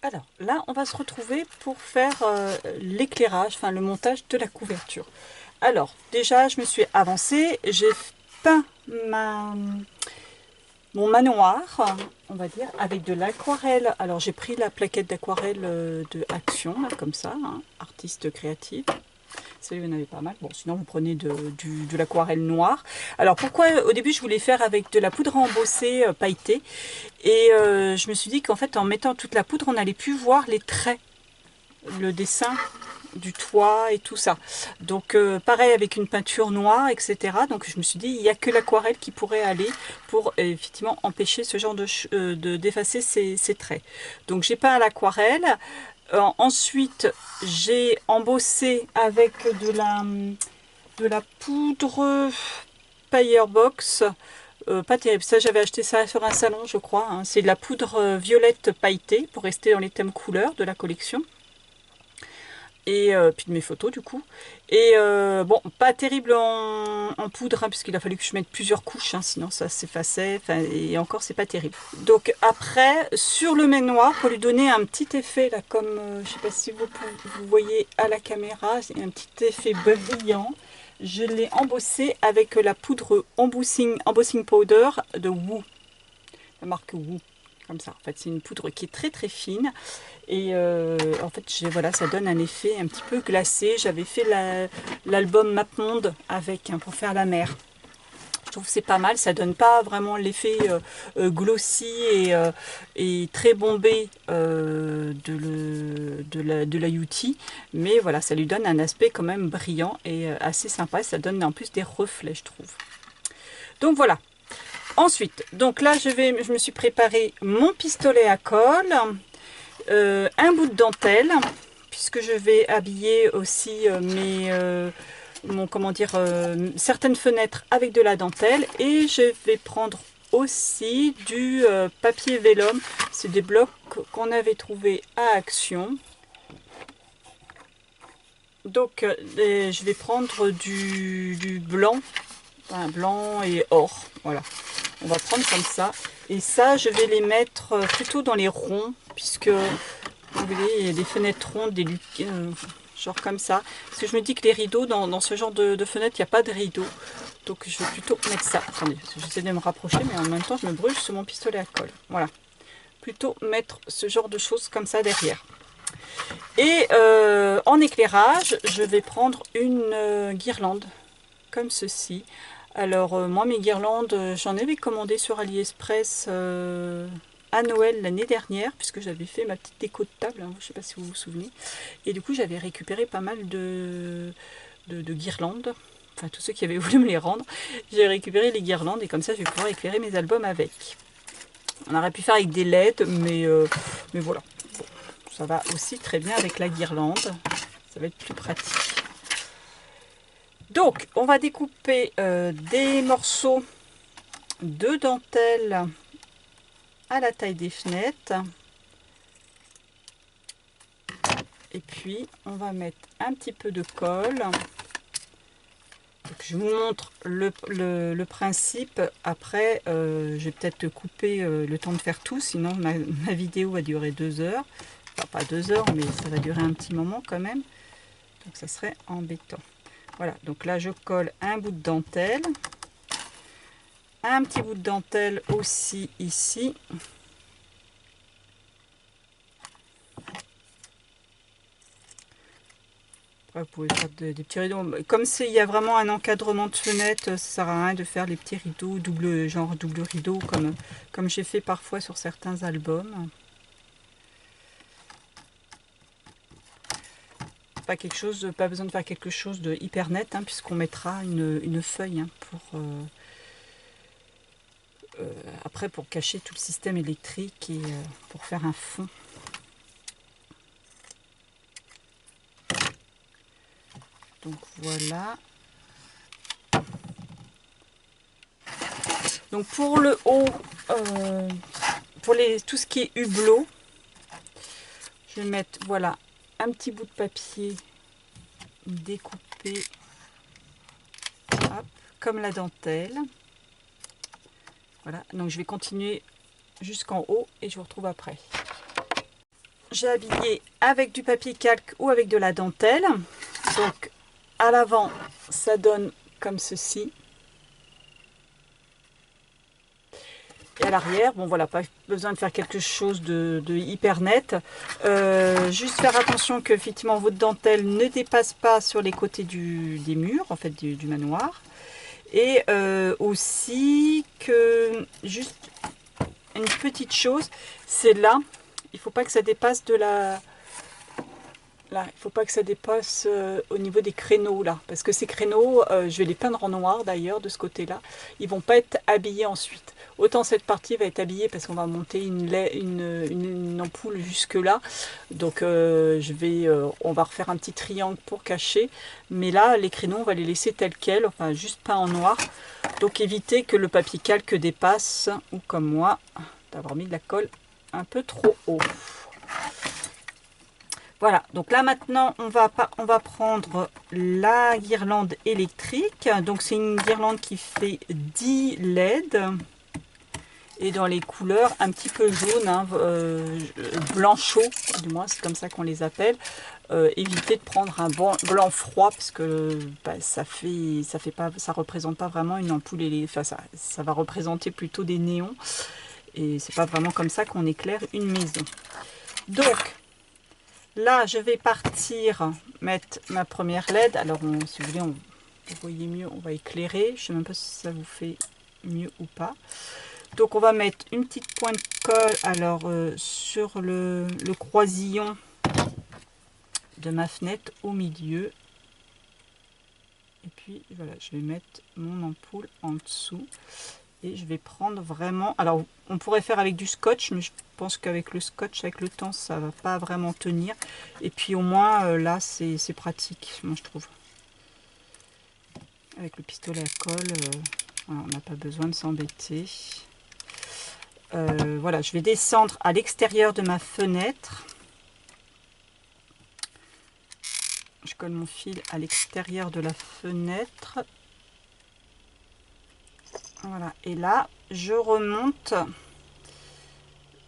Alors là, on va se retrouver pour faire l'éclairage, enfin le montage de la couverture. Alors déjà, je me suis avancée, j'ai peint mon manoir, on va dire, avec de l'aquarelle. Alors j'ai pris la plaquette d'aquarelle de Action, là, comme ça, hein, artiste créative. Ça, il y en avait pas mal. Bon, sinon, vous prenez de l'aquarelle noire. Alors, pourquoi au début, je voulais faire avec de la poudre embossée pailletée. Et je me suis dit qu'en fait, en mettant toute la poudre, on n'allait plus voir les traits, le dessin du toit et tout ça. Donc, pareil avec une peinture noire, etc. Donc, je me suis dit, il n'y a que l'aquarelle qui pourrait aller pour, effectivement, empêcher ce genre d'effacer ces traits. Donc, j'ai peint à l'aquarelle. Ensuite, j'ai embossé avec de la poudre Firebox. Pas terrible. Ça, j'avais acheté ça sur un salon, je crois, hein. C'est de la poudre violette pailletée pour rester dans les thèmes couleurs de la collection. Et puis de mes photos du coup. Et bon, pas terrible en poudre, hein, puisqu'il a fallu que je mette plusieurs couches, hein, sinon ça s'effaçait, et encore c'est pas terrible. Donc après, sur le noir, pour lui donner un petit effet, là, comme, je sais pas si vous voyez à la caméra, c'est un petit effet brillant. Je l'ai embossé avec la poudre embossing powder de Woo, la marque Woo. Comme ça, en fait, c'est une poudre qui est très très fine. Et en fait, voilà, ça donne un effet un petit peu glacé. J'avais fait l'album MapMonde avec, hein, pour faire la mer. Je trouve que c'est pas mal. Ça donne pas vraiment l'effet glossy et très bombé de la Yuti. Mais voilà, ça lui donne un aspect quand même brillant et assez sympa. Et ça donne en plus des reflets, je trouve. Donc voilà. Ensuite, donc là, je me suis préparé mon pistolet à colle. Un bout de dentelle, puisque je vais habiller aussi certaines fenêtres avec de la dentelle. Et je vais prendre aussi du papier vélum. C'est des blocs qu'on avait trouvés à Action. Donc je vais prendre du blanc, enfin, blanc et or. Voilà, on va prendre comme ça. Et ça, je vais les mettre plutôt dans les ronds, puisque vous voyez, il y a des fenêtres rondes, genre comme ça. Parce que je me dis que les rideaux, dans ce genre de fenêtre, il n'y a pas de rideaux. Donc je vais plutôt mettre ça. Attendez, j'essaie de me rapprocher, mais en même temps, je me brûle sur mon pistolet à colle. Voilà. Plutôt mettre ce genre de choses comme ça derrière. Et en éclairage, je vais prendre une guirlande, comme ceci. Alors, moi, mes guirlandes, j'en avais commandé sur AliExpress à Noël l'année dernière, puisque j'avais fait ma petite déco de table, hein, je ne sais pas si vous vous souvenez. Et du coup, j'avais récupéré pas mal de guirlandes, enfin, tous ceux qui avaient voulu me les rendre. J'ai récupéré les guirlandes et comme ça, je vais pouvoir éclairer mes albums avec. On aurait pu faire avec des LED, mais voilà. Bon, ça va aussi très bien avec la guirlande. Ça va être plus pratique. Donc, on va découper des morceaux de dentelle à la taille des fenêtres. Et puis, on va mettre un petit peu de colle. Donc, je vous montre le principe. Après, je vais peut-être couper le temps de faire tout, sinon ma vidéo va durer 2 heures. Enfin, pas 2 heures, mais ça va durer un petit moment quand même. Donc, ça serait embêtant. Voilà, donc là, je colle un bout de dentelle. Un petit bout de dentelle aussi ici. Après, vous pouvez faire des petits rideaux. Comme il y a vraiment un encadrement de fenêtre, ça sert à rien de faire les petits rideaux, genre double rideau, comme j'ai fait parfois sur certains albums. Pas besoin de faire quelque chose de hyper net, hein, puisqu'on mettra une feuille, hein, après pour cacher tout le système électrique et pour faire un fond. Donc voilà. Donc pour le haut, pour tout ce qui est hublot, je vais mettre, voilà, un petit bout de papier découpé, hop, comme la dentelle. Voilà, donc je vais continuer jusqu'en haut et je vous retrouve après. j'ai habillé avec du papier calque ou avec de la dentelle. Donc à l'avant, ça donne comme ceci. Et à l'arrière, bon voilà, pas besoin de faire quelque chose de hyper net. Juste faire attention que effectivement votre dentelle ne dépasse pas sur les côtés des murs, en fait du manoir. Et aussi que, juste une petite chose, c'est là, il ne faut pas que ça dépasse de la... Là, il ne faut pas que ça dépasse au niveau des créneaux là, parce que ces créneaux, je vais les peindre en noir d'ailleurs de ce côté-là, ils vont pas être habillés ensuite. Autant cette partie va être habillée parce qu'on va monter une ampoule jusque là, donc on va refaire un petit triangle pour cacher, mais là les créneaux on va les laisser tels quels, enfin juste peints en noir, donc évitez que le papier calque dépasse, ou comme moi, d'avoir mis de la colle un peu trop haut. Voilà, donc là maintenant on va prendre la guirlande électrique. Donc c'est une guirlande qui fait 10 LED et dans les couleurs un petit peu jaune, hein, blanc chaud, du moins c'est comme ça qu'on les appelle. Évitez de prendre un blanc froid parce que ça représente pas vraiment une ampoule, enfin ça va représenter plutôt des néons et c'est pas vraiment comme ça qu'on éclaire une maison. Donc là, je vais partir mettre ma première LED. Alors, si vous voulez, vous voyez mieux, on va éclairer. Je ne sais même pas si ça vous fait mieux ou pas. Donc, on va mettre une petite pointe de colle alors, sur le croisillon de ma fenêtre au milieu. Et puis, voilà, je vais mettre mon ampoule en dessous. Et je vais prendre vraiment... Alors, on pourrait faire avec du scotch, mais je pense qu'avec le scotch, avec le temps, ça va pas vraiment tenir. Et puis au moins, là, c'est pratique, moi, je trouve. Avec le pistolet à colle, voilà, on n'a pas besoin de s'embêter. Voilà, je vais descendre à l'extérieur de ma fenêtre. Je colle mon fil à l'extérieur de la fenêtre. Voilà, et là, je remonte.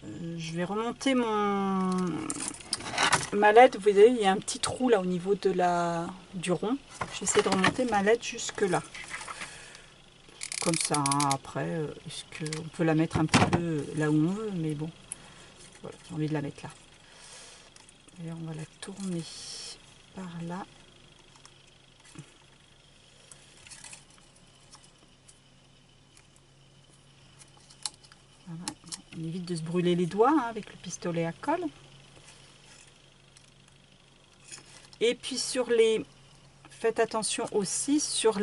Je vais remonter ma LED. Vous voyez, il y a un petit trou là au niveau du rond. J'essaie de remonter ma LED jusque là. Comme ça, hein. Après, est-ce qu'on peut la mettre un petit peu là où on veut, mais bon, voilà, j'ai envie de la mettre là. Et on va la tourner par là. Voilà. On évite de se brûler les doigts, hein, avec le pistolet à colle. Et puis faites attention aussi sur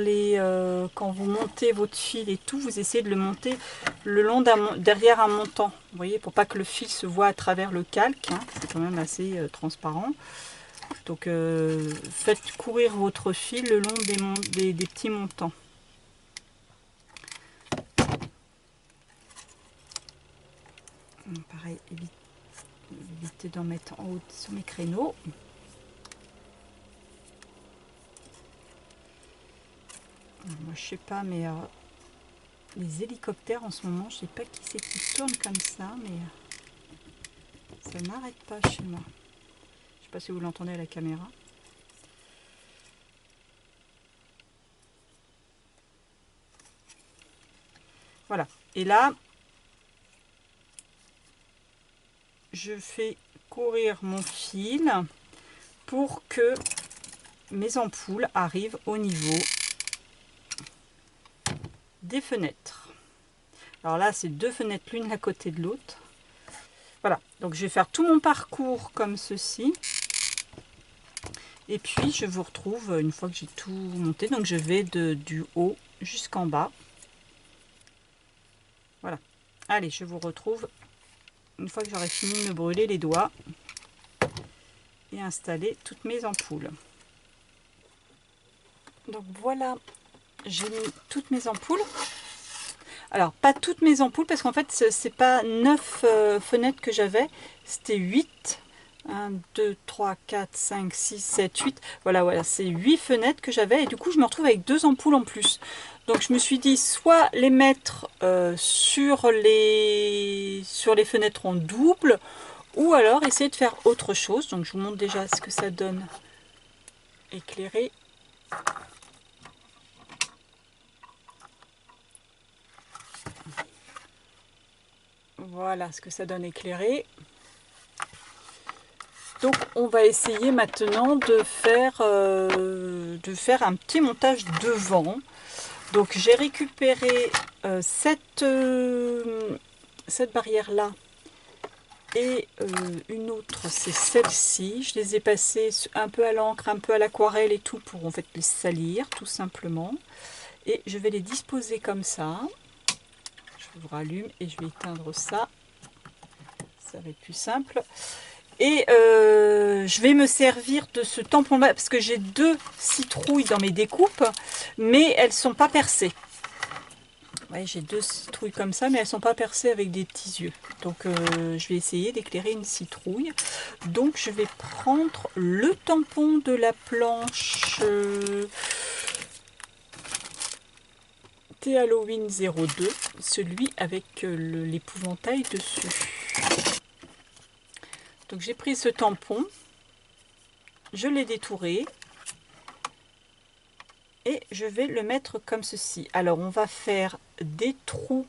quand vous montez votre fil et tout, vous essayez de le monter le long derrière un montant. Vous voyez, pour pas que le fil se voit à travers le calque, hein, c'est quand même assez transparent. Donc faites courir votre fil le long des petits montants. Pareil, évitez d'en mettre en haut sur mes créneaux. Moi, je sais pas, mais les hélicoptères en ce moment, je sais pas qui c'est qui tourne comme ça, mais ça n'arrête pas chez moi. Je sais pas si vous l'entendez à la caméra. Voilà. Et là, je fais courir mon fil pour que mes ampoules arrivent au niveau des fenêtres. Alors là, c'est deux fenêtres l'une à côté de l'autre. Voilà, donc je vais faire tout mon parcours comme ceci. Et puis je vous retrouve une fois que j'ai tout monté. Donc je vais du haut jusqu'en bas. Voilà. Allez, je vous retrouve une fois que j'aurai fini de me brûler les doigts et installer toutes mes ampoules. Donc voilà, j'ai mis toutes mes ampoules. Alors, pas toutes mes ampoules, parce qu'en fait, c'est pas 9 fenêtres que j'avais, c'était 8. 1, 2, 3, 4, 5, 6, 7, 8. Voilà, c'est 8 fenêtres que j'avais. Et du coup, je me retrouve avec 2 ampoules en plus. Donc, je me suis dit, soit les mettre sur les fenêtres en double, Ou alors essayer de faire autre chose. Donc je vous montre déjà ce que ça donne éclairé. Voilà ce que ça donne éclairé. Donc on va essayer maintenant de faire un petit montage devant. Donc j'ai récupéré cette barrière là et une autre, c'est celle-ci. Je les ai passées un peu à l'encre, un peu à l'aquarelle et tout pour en fait les salir tout simplement. Et je vais les disposer comme ça. Je vous rallume et je vais éteindre ça. Ça va être plus simple. Et je vais me servir de ce tampon là parce que j'ai 2 citrouilles dans mes découpes, mais elles sont pas percées. Ouais, j'ai 2 citrouilles comme ça, mais elles sont pas percées avec des petits yeux. Donc je vais essayer d'éclairer une citrouille. Donc je vais prendre le tampon de la planche T-Halloween 02, celui avec l'épouvantail dessus. Donc j'ai pris ce tampon, je l'ai détouré et je vais le mettre comme ceci. Alors on va faire des trous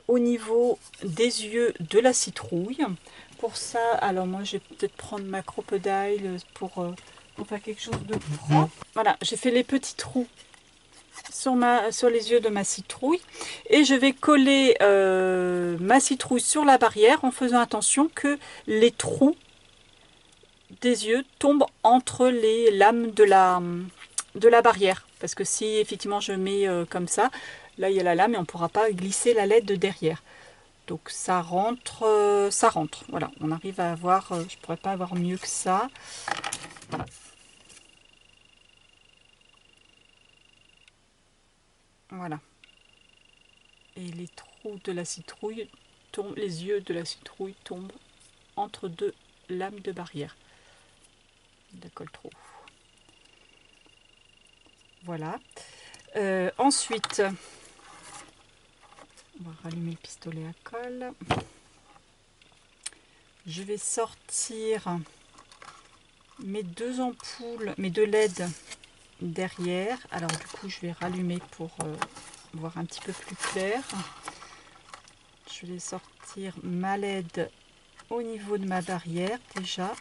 au niveau des yeux de la citrouille. Pour ça, alors moi je vais peut-être prendre ma crocodile pour faire quelque chose de propre. Voilà, j'ai fait les petits trous sur les yeux de ma citrouille et je vais coller ma citrouille sur la barrière en faisant attention que les trous des yeux tombent entre les lames de la barrière, parce que si effectivement je mets comme ça, là il y a la lame et on ne pourra pas glisser la LED de derrière. Donc ça rentre, voilà, on arrive à avoir, je pourrais pas avoir mieux que ça. Voilà. Voilà. Et les trous de la citrouille tombent, les yeux de la citrouille tombent entre 2 lames de barrière. De colle trop. Voilà. Ensuite, on va rallumer le pistolet à colle. Je vais sortir mes 2 ampoules, mes 2 LED derrière. Alors du coup, je vais rallumer pour voir un petit peu plus clair. Je vais sortir ma LED au niveau de ma barrière déjà.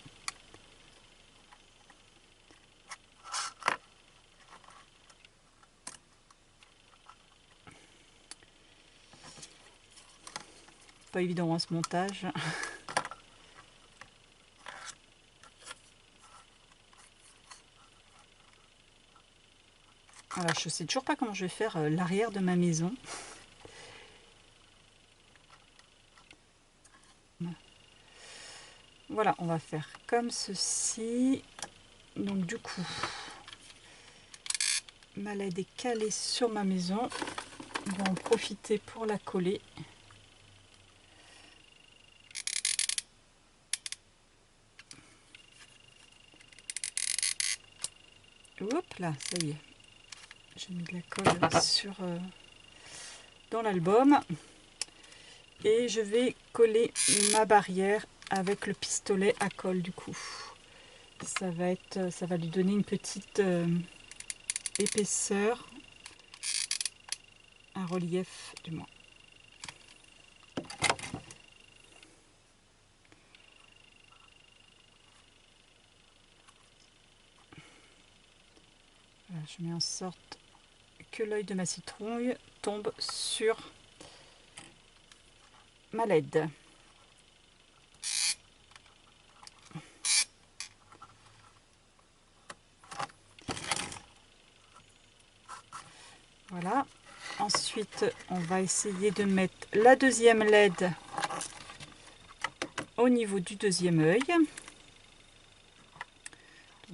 Pas évident ce montage. Voilà, je sais toujours pas comment je vais faire l'arrière de ma maison. Voilà, on va faire comme ceci. Donc du coup, ma LED est calée sur ma maison. On va en profiter pour la coller. Hop là, ça y est. J'ai mis de la colle sur dans l'album. Et je vais coller ma barrière avec le pistolet à colle du coup. Ça va lui donner une petite épaisseur, un relief du moins. Voilà, je mets en sorte que l'œil de ma citrouille tombe sur ma LED. Voilà. Ensuite, on va essayer de mettre la deuxième LED au niveau du deuxième œil.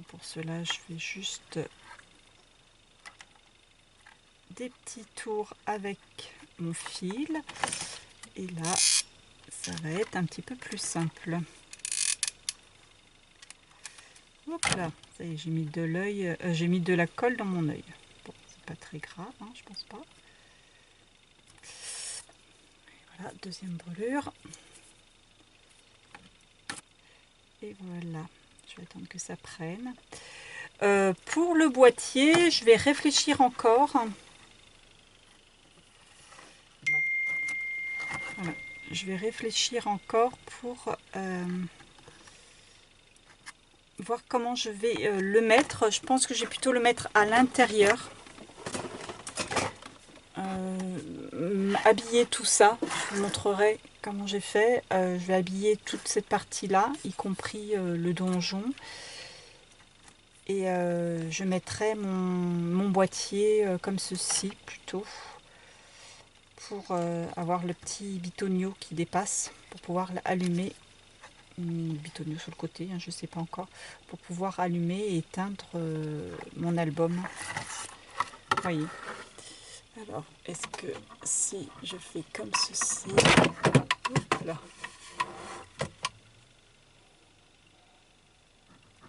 Pour cela, je fais juste des petits tours avec mon fil. Et là, ça va être un petit peu plus simple. Hop là, ça y est, j'ai mis de l'œil, j'ai mis de la colle dans mon œil. Bon, c'est pas très grave, hein, je pense pas. Et voilà, deuxième brûlure. Et voilà, je vais attendre que ça prenne. Pour le boîtier, je vais réfléchir encore. Voilà. Je vais réfléchir encore pour voir comment je vais le mettre. Je pense que je vais plutôt le mettre à l'intérieur. Habiller tout ça, je vous montrerai comment j'ai fait. Je vais habiller toute cette partie-là, y compris le donjon. Et je mettrai mon boîtier comme ceci plutôt, pour avoir le petit bitonio qui dépasse, pour pouvoir l'allumer. Bitonio sur le côté, hein, je ne sais pas encore, pour pouvoir allumer et éteindre mon album. Vous voyez. Alors, est-ce que si je fais comme ceci, là,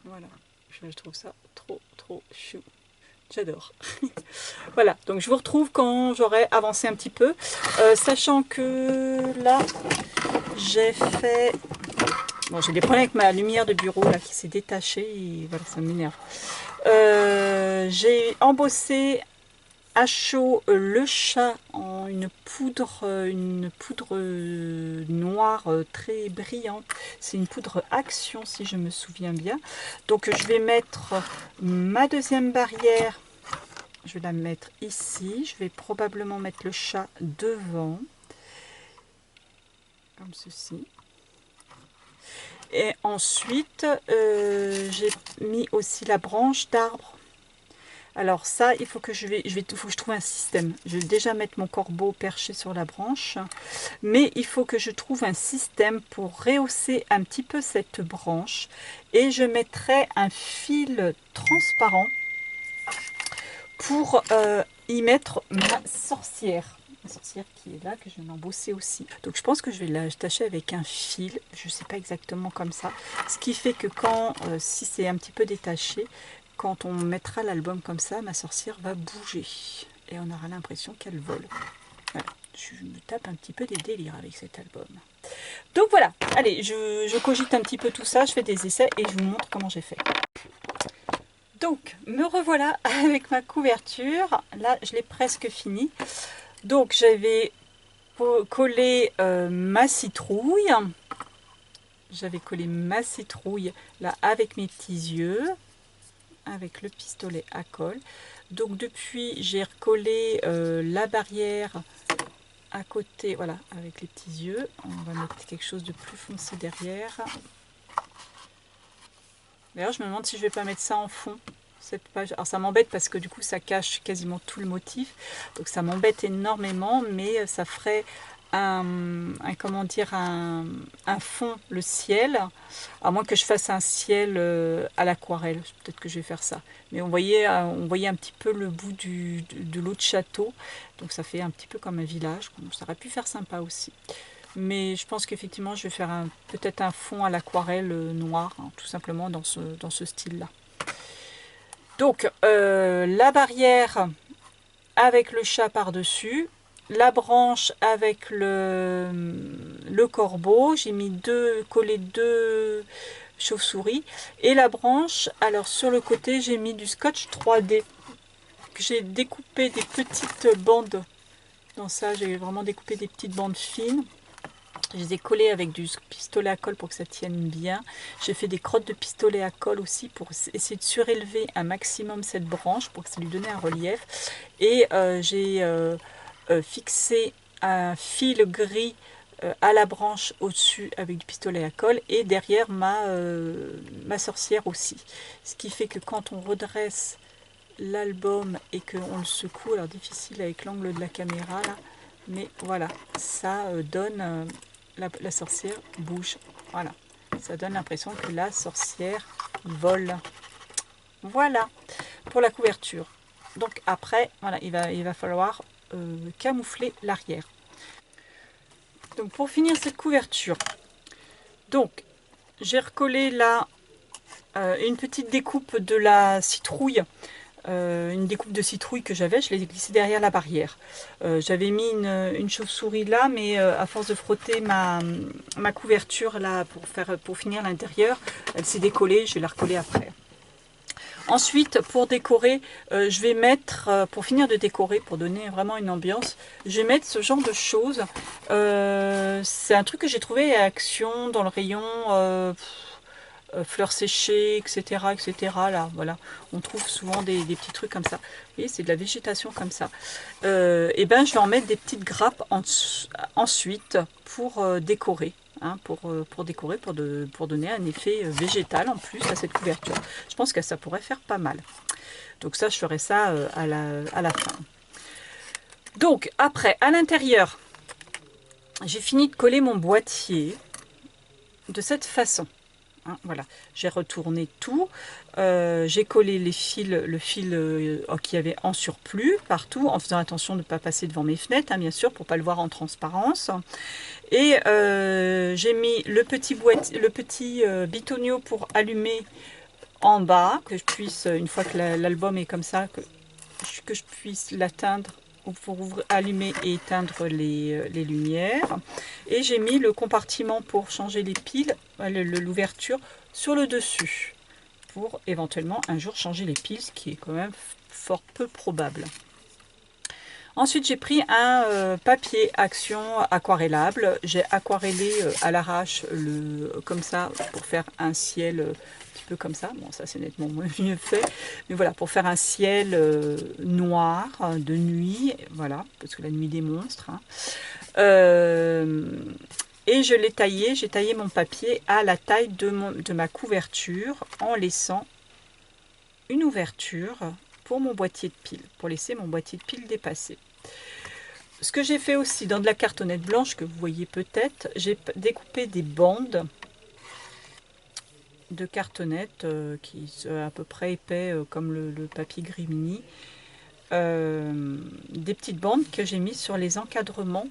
voilà, je trouve ça trop chou. J'adore. Voilà, donc je vous retrouve quand j'aurai avancé un petit peu, sachant que là, j'ai fait... Bon, j'ai des problèmes avec ma lumière de bureau là qui s'est détachée et voilà, ça m'énerve. J'ai embossé à chaud le chat en une poudre noire très brillante. C'est une poudre Action si je me souviens bien. Donc je vais mettre ma deuxième barrière. Je vais la mettre ici. Je vais probablement mettre le chat devant. Comme ceci. Et ensuite, j'ai mis aussi la branche d'arbre. Alors ça, il faut que faut que je trouve un système. Je vais déjà mettre mon corbeau perché sur la branche. Mais il faut que je trouve un système pour rehausser un petit peu cette branche. Et je mettrai un fil transparent pour y mettre ma sorcière. La sorcière qui est là, que je vais m'embosser aussi. Donc je pense que je vais l'attacher avec un fil, je ne sais pas exactement comme ça. Ce qui fait que quand, si c'est un petit peu détaché, quand on mettra l'album comme ça, ma sorcière va bouger. Et on aura l'impression qu'elle vole. Voilà, je me tape un petit peu des délires avec cet album. Donc voilà, allez, je cogite un petit peu tout ça, je fais des essais et je vous montre comment j'ai fait. Donc, me revoilà avec ma couverture. Là, je l'ai presque fini. Donc, j'avais collé ma citrouille. J'avais collé ma citrouille là avec mes petits yeux, avec le pistolet à colle. Donc, depuis, j'ai recollé la barrière à côté, voilà, avec les petits yeux. On va mettre quelque chose de plus foncé derrière. D'ailleurs, je me demande si je vais pas mettre ça en fond. Cette page. Alors ça m'embête parce que du coup ça cache quasiment tout le motif, donc ça m'embête énormément, mais ça ferait comment dire, un fond, le ciel, à moins que je fasse un ciel à l'aquarelle, peut-être que je vais faire ça. Mais on voyait un petit peu le bout de l'autre château, donc ça fait un petit peu comme un village, ça aurait pu faire sympa aussi. Mais je pense qu'effectivement je vais faire peut-être un fond à l'aquarelle noir, hein, tout simplement dans ce style-là. Donc, la barrière avec le chat par-dessus, la branche avec le corbeau, j'ai mis collé deux chauves-souris, et la branche, alors sur le côté, j'ai mis du scotch 3D. J'ai découpé des petites bandes, dans ça, j'ai vraiment découpé des petites bandes fines. Je les ai collés avec du pistolet à colle pour que ça tienne bien. J'ai fait des crottes de pistolet à colle aussi pour essayer de surélever un maximum cette branche pour que ça lui donne un relief. Et j'ai fixé un fil gris à la branche au-dessus avec du pistolet à colle et derrière ma sorcière aussi. Ce qui fait que quand on redresse l'album et qu'on le secoue, alors difficile avec l'angle de la caméra là, mais voilà, ça donne... la sorcière bouge. Voilà. Ça donne l'impression que la sorcière vole. Voilà pour la couverture. Donc après, voilà, il va falloir camoufler l'arrière. Donc pour finir cette couverture, donc j'ai recollé là une petite découpe de la citrouille une découpe de citrouille que j'avais, je l'ai glissée derrière la barrière. J'avais mis une chauve-souris là, mais à force de frotter ma couverture là pour finir l'intérieur, elle s'est décollée, je vais la recoller après. Ensuite, pour décorer, je vais mettre, pour finir de décorer, pour donner vraiment une ambiance, je vais mettre ce genre de choses. C'est un truc que j'ai trouvé à Action dans le rayon fleurs séchées, etc., etc. Là, voilà, on trouve souvent des petits trucs comme ça. Vous voyez, c'est de la végétation comme ça. Et ben, je vais en mettre des petites grappes ensuite pour décorer. Hein, pour décorer, pour donner un effet végétal en plus à cette couverture. Je pense que ça pourrait faire pas mal. Donc ça, je ferai ça à la fin. Donc après, à l'intérieur, j'ai fini de coller mon boîtier de cette façon. Hein, voilà, j'ai retourné tout, j'ai collé les fils, le fil qu'il y avait en surplus partout, en faisant attention de ne pas passer devant mes fenêtres, hein, bien sûr, pour ne pas le voir en transparence. Et j'ai mis le petit bitonio pour allumer en bas, que je puisse, une fois que l'album est comme ça, que je puisse l'atteindre pour allumer et éteindre les lumières. Et j'ai mis le compartiment pour changer les piles, l'ouverture, sur le dessus, pour éventuellement un jour changer les piles, ce qui est quand même fort peu probable. Ensuite, j'ai pris un papier Action aquarellable. J'ai aquarellé à l'arrache comme ça pour faire un ciel un petit peu comme ça. Bon, ça c'est nettement mieux fait. Mais voilà, pour faire un ciel noir de nuit. Voilà, parce que la nuit des monstres. Hein. Et je l'ai taillé. J'ai taillé mon papier à la taille de ma couverture en laissant une ouverture pour mon boîtier de piles, pour laisser mon boîtier de piles dépasser. Ce que j'ai fait aussi dans de la cartonnette blanche que vous voyez peut-être, j'ai découpé des bandes de cartonnette qui sont à peu près épais comme le papier Grimini. Des petites bandes que j'ai mises sur les encadrements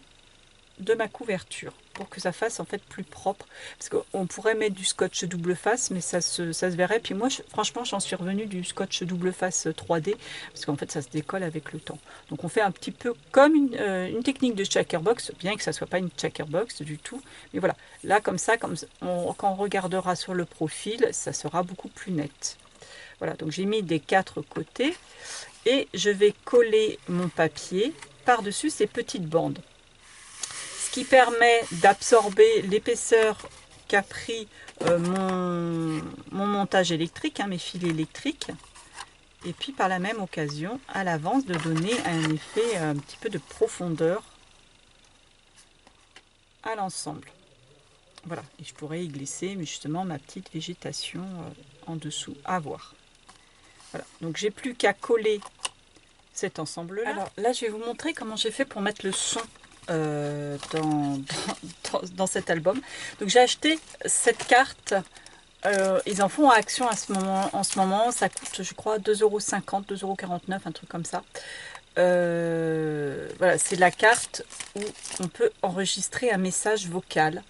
de ma couverture pour que ça fasse en fait plus propre, parce qu'on pourrait mettre du scotch double face mais ça se verrait. Puis moi franchement j'en suis revenue du scotch double face 3D parce qu'en fait ça se décolle avec le temps. Donc on fait un petit peu comme une technique de checkerbox, bien que ça soit pas une checkerbox du tout, mais voilà, là comme ça, quand on regardera sur le profil, ça sera beaucoup plus net. Voilà, donc j'ai mis des 4 côtés et je vais coller mon papier par-dessus ces petites bandes, ce qui permet d'absorber l'épaisseur qu'a pris mon montage électrique, hein, mes fils électriques, et puis par la même occasion, à l'avance, de donner un effet un petit peu de profondeur à l'ensemble. Voilà, et je pourrais y glisser mais justement ma petite végétation en dessous, à voir. Voilà, donc j'ai plus qu'à coller cet ensemble là. Alors là je vais vous montrer comment j'ai fait pour mettre le son dans cet album. Donc j'ai acheté cette carte, ils en font à Action en ce moment, ça coûte je crois 2,50 €, 2,49 €, un truc comme ça. Voilà, c'est la carte où on peut enregistrer un message vocal.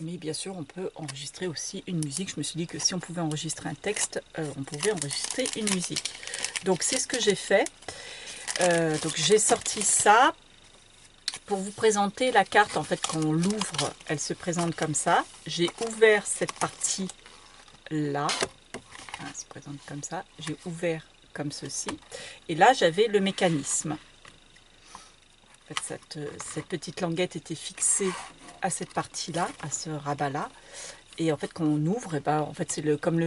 Mais bien sûr, on peut enregistrer aussi une musique. Je me suis dit que si on pouvait enregistrer un texte, on pouvait enregistrer une musique. Donc c'est ce que j'ai fait. Donc j'ai sorti ça pour vous présenter la carte. En fait, quand on l'ouvre, elle se présente comme ça. J'ai ouvert cette partie là, elle se présente comme ça. J'ai ouvert comme ceci, et là j'avais le mécanisme. En fait, cette petite languette était fixée à cette partie là, à ce rabat là, et en fait quand on ouvre, et ben, en fait c'est comme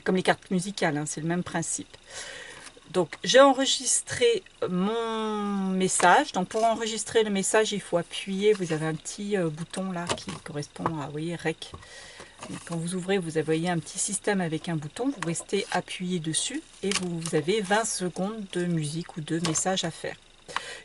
comme les cartes musicales, hein, c'est le même principe. Donc j'ai enregistré mon message. Donc pour enregistrer le message, il faut appuyer. Vous avez un petit bouton là qui correspond à, vous voyez, REC. Et quand vous ouvrez, vous voyez un petit système avec un bouton. Vous restez appuyé dessus et vous avez 20 secondes de musique ou de message à faire.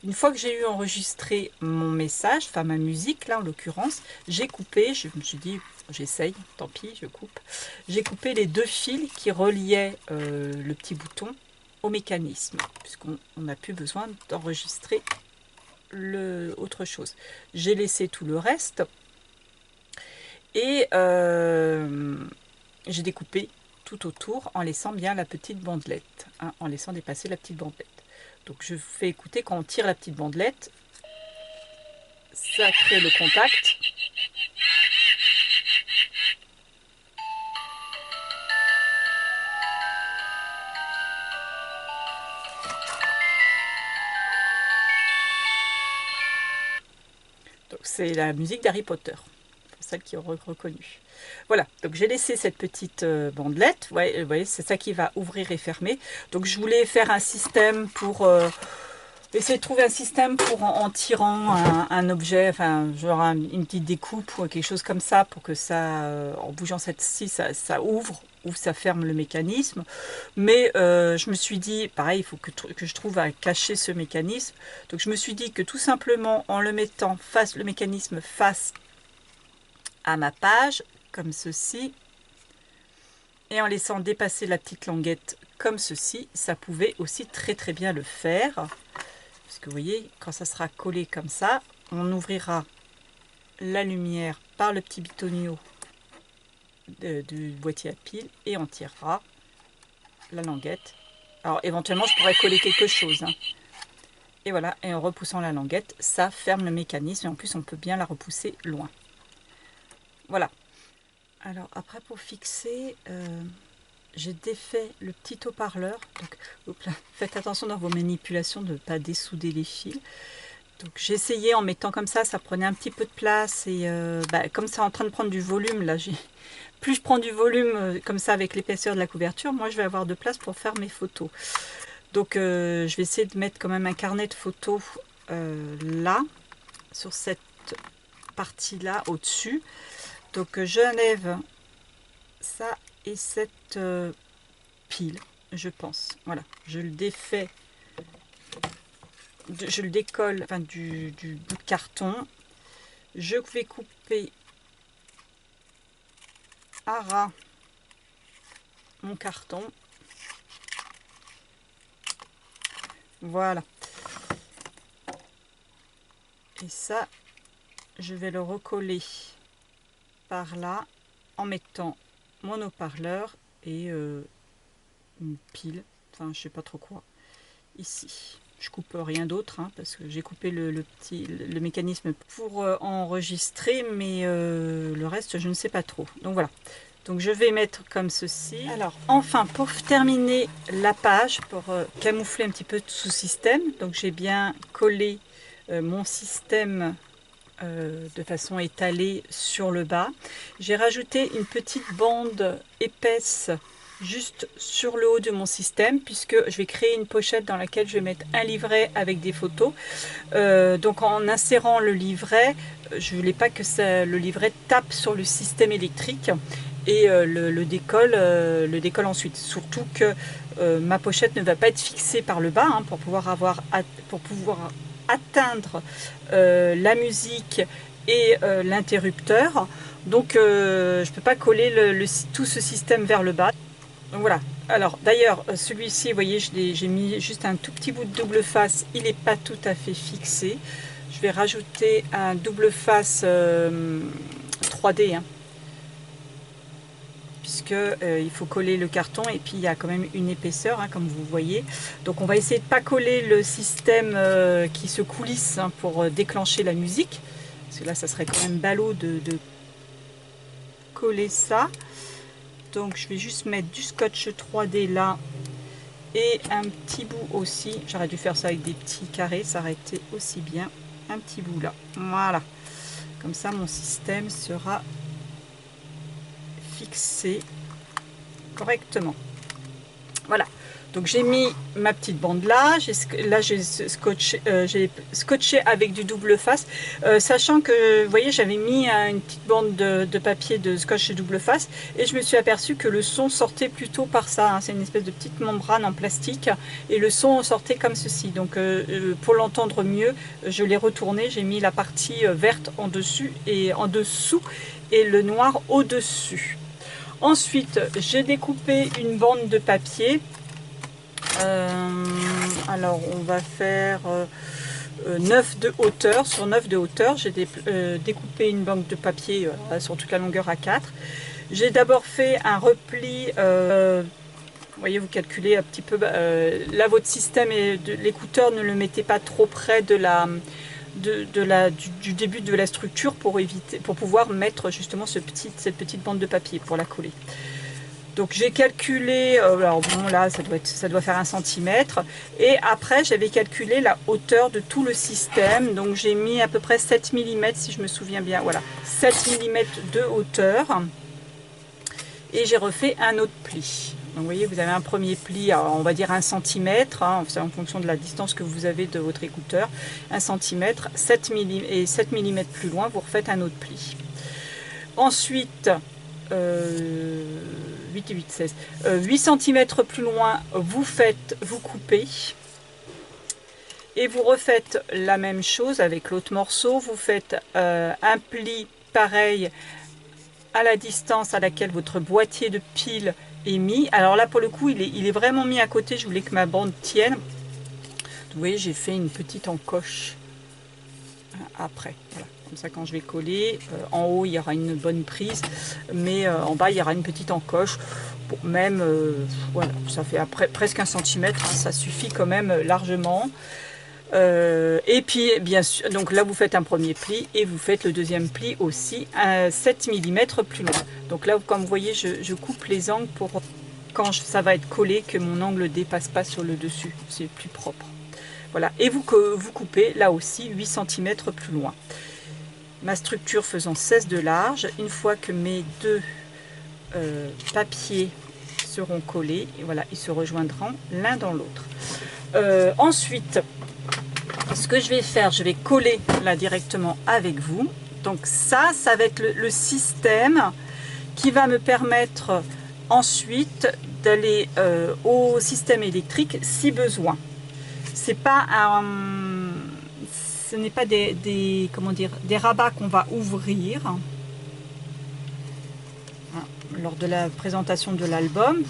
Une fois que j'ai eu enregistré mon message, enfin ma musique là en l'occurrence, j'ai coupé. Je me suis dit, j'essaye, tant pis, je coupe. J'ai coupé les 2 fils qui reliaient le petit bouton au mécanisme, puisqu'on n'a plus besoin d'enregistrer autre chose. J'ai laissé tout le reste et j'ai découpé tout autour en laissant bien la petite bandelette, hein, en laissant dépasser la petite bandelette. Donc je fais écouter quand on tire la petite bandelette, ça crée le contact. Donc c'est la musique d'Harry Potter, pour celles qui ont reconnu. Voilà, donc j'ai laissé cette petite bandelette, ouais, vous voyez, c'est ça qui va ouvrir et fermer. Donc je voulais faire un système pour essayer de trouver un système pour en tirant un objet, enfin genre une petite découpe ou quelque chose comme ça, pour que ça, en bougeant cette scie, ça ouvre ou ça ferme le mécanisme. Mais je me suis dit, pareil, il faut que je trouve à cacher ce mécanisme. Donc je me suis dit que tout simplement en le mettant le mécanisme face à ma page, comme ceci, et en laissant dépasser la petite languette comme ceci, ça pouvait aussi très très bien le faire. Parce que vous voyez, quand ça sera collé comme ça, on ouvrira la lumière par le petit bitonio du boîtier à piles et on tirera la languette. Alors éventuellement je pourrais coller quelque chose, hein. Et voilà, et en repoussant la languette, ça ferme le mécanisme et en plus on peut bien la repousser loin. Voilà. Alors après pour fixer, j'ai défait le petit haut-parleur. Donc faites attention dans vos manipulations de ne pas dessouder les fils. Donc j'ai essayé en mettant comme ça prenait un petit peu de place et comme c'est en train de prendre du volume là, plus je prends du volume comme ça avec l'épaisseur de la couverture, moi je vais avoir de place pour faire mes photos. Donc je vais essayer de mettre quand même un carnet de photos là, sur cette partie là au-dessus. Donc j'enlève ça et cette pile, je pense. Voilà, je le défais, je le décolle enfin, du bout de carton. Je vais couper à ras mon carton. Voilà. Et ça, je vais le recoller par là en mettant mon haut-parleur et une pile, enfin je sais pas trop quoi, ici. Je coupe rien d'autre hein, parce que j'ai coupé le mécanisme pour enregistrer, mais le reste je ne sais pas trop. Donc voilà. Donc je vais mettre comme ceci. Alors enfin pour terminer la page, pour camoufler un petit peu tout ce système, donc j'ai bien collé mon système de façon étalée sur le bas. J'ai rajouté une petite bande épaisse juste sur le haut de mon système, puisque je vais créer une pochette dans laquelle je vais mettre un livret avec des photos. Donc en insérant le livret, je voulais pas que le livret tape sur le système électrique et le décolle ensuite. Surtout que ma pochette ne va pas être fixée par le bas hein, pour pouvoir atteindre la musique et l'interrupteur. Donc je ne peux pas coller tout ce système vers le bas. Donc voilà. Alors d'ailleurs celui-ci, vous voyez, j'ai mis juste un tout petit bout de double face, il n'est pas tout à fait fixé. Je vais rajouter un double face 3D hein, puisque il faut coller le carton et puis il y a quand même une épaisseur hein, comme vous voyez. Donc on va essayer de ne pas coller le système qui se coulisse hein, pour déclencher la musique, parce que là ça serait quand même ballot de coller ça. Donc je vais juste mettre du scotch 3D là et un petit bout aussi. J'aurais dû faire ça avec des petits carrés, ça aurait été aussi bien. Un petit bout là, voilà, comme ça mon système sera fixé correctement. Voilà, donc j'ai mis ma petite bande là, j'ai scotché avec du double face, sachant que vous voyez j'avais mis une petite bande de papier de scotch double face et je me suis aperçu que le son sortait plutôt par ça hein. C'est une espèce de petite membrane en plastique et le son sortait comme ceci. Donc pour l'entendre mieux, je l'ai retourné, j'ai mis la partie verte en dessus et en dessous et le noir au dessus. Ensuite, j'ai découpé une bande de papier. Alors, on va faire 9 de hauteur. Sur 9 de hauteur, j'ai découpé une bande de papier sur toute la longueur A4. J'ai d'abord fait un repli, vous voyez, vous calculez un petit peu, là votre système et l'écouteur, ne le mettez pas trop près de du début de la structure pour éviter, pour pouvoir mettre justement cette petite bande de papier pour la coller. Donc j'ai calculé, alors bon là ça doit faire 1 centimètre, et après j'avais calculé la hauteur de tout le système, donc j'ai mis à peu près 7 mm si je me souviens bien, voilà, 7 mm de hauteur, et j'ai refait un autre pli. Donc vous voyez, vous avez un premier pli, alors on va dire 1 centimètre, hein, c'est en fonction de la distance que vous avez de votre écouteur, 1 centimètre, 7 mm, et 7 mm plus loin, vous refaites un autre pli. Ensuite, 8 et 8, 16. 8 cm plus loin, vous coupez. Et vous refaites la même chose avec l'autre morceau. Vous faites un pli pareil à la distance à laquelle votre boîtier de pile est mis. Alors là, pour le coup, il est vraiment mis à côté. Je voulais que ma bande tienne. Vous voyez, j'ai fait une petite encoche après. Voilà. Comme ça, quand je vais coller, en haut il y aura une bonne prise, mais en bas il y aura une petite encoche. Bon, même voilà, ça fait après presque 1 centimètre, hein, ça suffit quand même largement. Et puis bien sûr, donc là vous faites un premier pli et vous faites le deuxième pli aussi à 7 mm plus loin. Donc là, comme vous voyez, je coupe les angles pour quand ça va être collé, que mon angle ne dépasse pas sur le dessus, c'est plus propre. Voilà, et vous coupez là aussi 8 cm plus loin. Ma structure faisant 16 de large, une fois que mes deux papiers seront collés, et voilà, ils se rejoindront l'un dans l'autre. Ensuite, ce que je vais faire, je vais coller là directement avec vous. Donc ça va être le système qui va me permettre ensuite d'aller au système électrique si besoin. C'est pas ce n'est pas comment dire, des rabats qu'on va ouvrir lors de la présentation de l'album,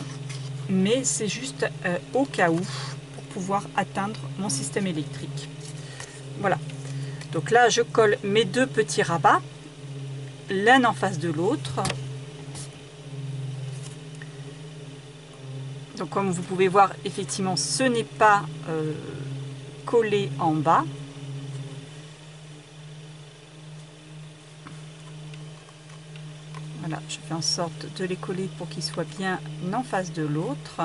mais c'est juste au cas où, pour pouvoir atteindre mon système électrique. Voilà, donc là je colle mes deux petits rabats, l'un en face de l'autre. Donc comme vous pouvez voir, effectivement ce n'est pas collé en bas. Voilà, je fais en sorte de les coller pour qu'ils soient bien en face de l'autre.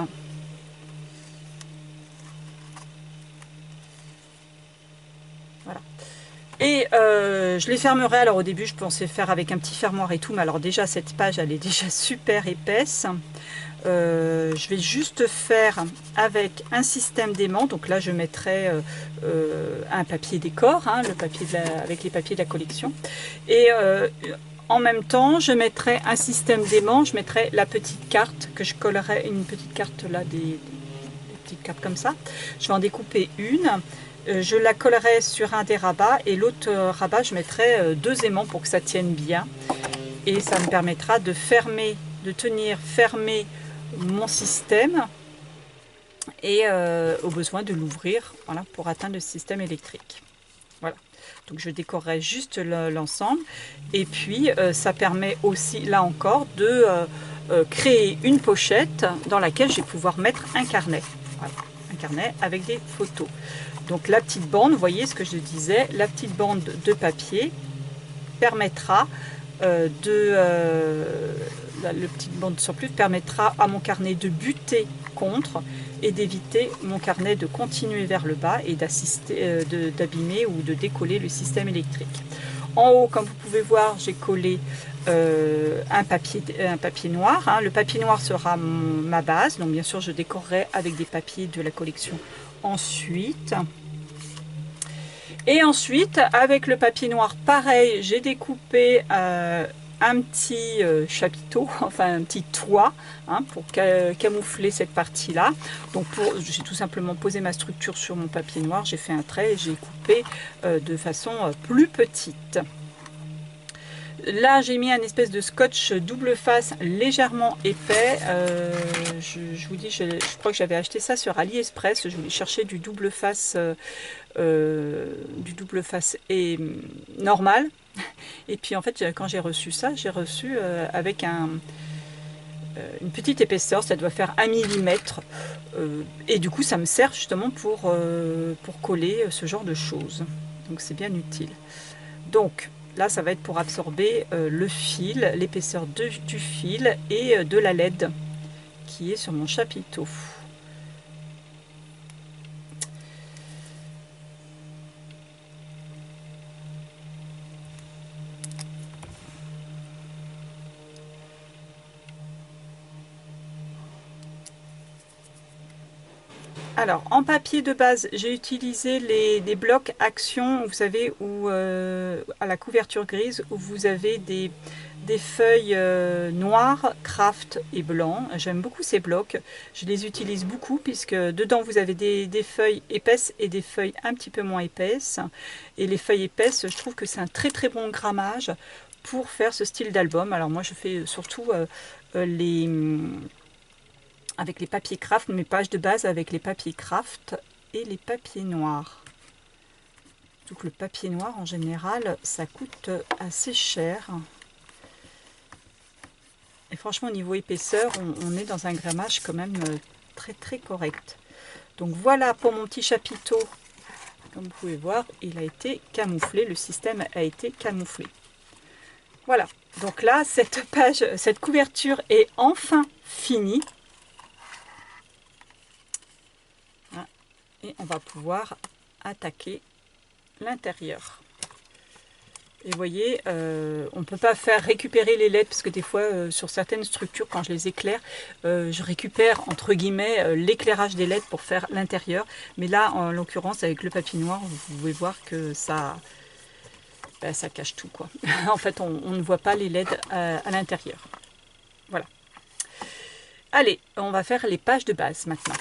Voilà. Et je les fermerai. Alors au début, je pensais faire avec un petit fermoir et tout, mais alors déjà cette page, elle est déjà super épaisse. Je vais juste faire avec un système d'aimant. Donc là, je mettrai un papier décor, hein, le papier avec les papiers de la collection. Et en même temps, je mettrai un système d'aimant, je mettrai la petite carte, que je collerai, une petite carte là, des petites cartes comme ça. Je vais en découper une, je la collerai sur un des rabats, et l'autre rabat, je mettrai deux aimants pour que ça tienne bien. Et ça me permettra de fermer, de tenir fermé mon système, et au besoin de l'ouvrir, voilà, pour atteindre le système électrique. Voilà. Donc je décorerai juste l'ensemble, et puis ça permet aussi là encore de créer une pochette dans laquelle je vais pouvoir mettre un carnet. Voilà, un carnet avec des photos. Donc la petite bande, vous voyez ce que je disais, la petite bande de papier permettra le petite bande surplus permettra à mon carnet de buter contre et d'éviter mon carnet de continuer vers le bas et d'assister, d'abîmer ou de décoller le système électrique. En haut, comme vous pouvez voir, j'ai collé un papier noir. Hein. Le papier noir sera ma base, donc bien sûr je décorerai avec des papiers de la collection ensuite. Et ensuite, avec le papier noir, pareil, j'ai découpé un petit chapiteau, enfin un petit toit, hein, pour camoufler cette partie-là. Donc j'ai tout simplement posé ma structure sur mon papier noir, j'ai fait un trait et j'ai coupé de façon plus petite. Là, j'ai mis un espèce de scotch double face légèrement épais. Je vous dis, je crois que j'avais acheté ça sur AliExpress. Je voulais chercher du double face et normal. Et puis en fait, quand j'ai reçu ça, j'ai reçu avec une petite épaisseur, ça doit faire 1 millimètre. Et du coup, ça me sert justement pour coller ce genre de choses. Donc c'est bien utile. Donc là, ça va être pour absorber le fil, l'épaisseur du fil et de la LED qui est sur mon chapiteau. Alors, en papier de base, j'ai utilisé des blocs Action, vous savez, où, à la couverture grise, où vous avez des feuilles noires, craft et blanc. J'aime beaucoup ces blocs. Je les utilise beaucoup puisque dedans, vous avez des feuilles épaisses et des feuilles un petit peu moins épaisses. Et les feuilles épaisses, je trouve que c'est un très très bon grammage pour faire ce style d'album. Alors moi, je fais surtout avec les papiers craft, mes pages de base avec les papiers craft et les papiers noirs. Donc le papier noir en général, ça coûte assez cher. Et franchement, au niveau épaisseur, on est dans un grammage quand même très très correct. Donc voilà pour mon petit chapiteau. Comme vous pouvez voir, il a été camouflé, le système a été camouflé. Voilà, donc là, cette couverture est enfin finie. Et on va pouvoir attaquer l'intérieur. Et vous voyez, on ne peut pas faire récupérer les LED parce que des fois, sur certaines structures, quand je les éclaire, je récupère entre guillemets l'éclairage des LED pour faire l'intérieur. Mais là, en l'occurrence, avec le papier noir, vous pouvez voir que ça cache tout, quoi. En fait, on ne voit pas les LED à l'intérieur. Voilà. Allez, on va faire les pages de base maintenant.